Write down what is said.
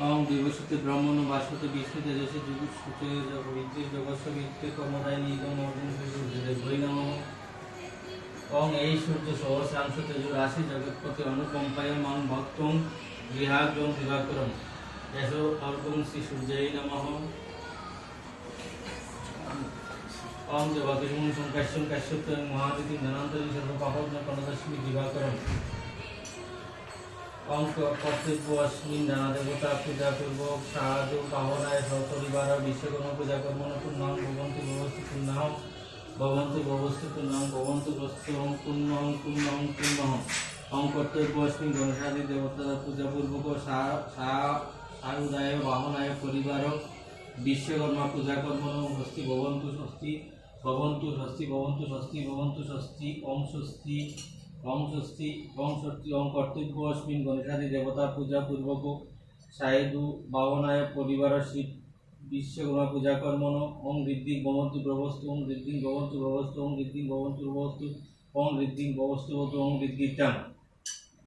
অং দিবসতে ব্রহ্মণ বাসতে বিষ্ণু তেজসে যুগুসুতে হইতে জগৎস বিত্তে কর্মদায় নিগম অর্জুন সূর্যদেব বৈ নমঃ। অং এই সূর্য সহস্রাংশ তেজ রাশি জগৎপতি অনুকম্পায় মাং ভক্তং গৃহাগ্রম দিবাকরম এসো অর্ঘং শ্রী সূর্যায় নমঃ। অং দেবাকিরমণ সংকাশ্যং কাশ্যপ্তং মহাদিতি ধনান্তরী সর্বপাপগ্ন কনদস্মি দিবাকরম। অং কর্তব্য অস্মিন নানা দেবতা পূজা পূর্বক সাধু পাবনায় সপরিবার বিশ্বকর্ম পূজা কর্মণ পুণ্যং ভবন্তি ভবস্তু পুণ্যঃ ভবন্তি ভবস্তু পুণ্যং ভবন্তু বস্তুহং পুণ্যং পুণ্যং পুণ্যঃ। অং কর্তব্য অস্মিন গণেশাদি দেবতা পূজা পূর্বক সারুদায় বাহনায় পরিবার বিশ্বকর্মা পূজা কর্মণ স্বস্তি ভবন্তু স্বস্তি ভবন্তু স্বস্তি ভবন্তু স্বস্তি ভবন্তু স্বস্তি ওম স্বস্তি ওম স্বস্তি ওম স্বস্তি। ওম কর্তব্য অস্মিন গণেশাদি দেবতা পূজা পূর্বক সায়দু বাহনায় পরিবার শিব বিশ্বকর্মা পূজা কর্মণ ওম ঋদ্ধিং ভবন্তু প্রবস্তু ওম ঋদ্ধিং ভবন্তু প্রবস্তু ওম ঋদ্ধিং ভবন্তু প্রবস্তু ওম ঋদ্ধিং ভবস্তু ওম ঋদ্ধিং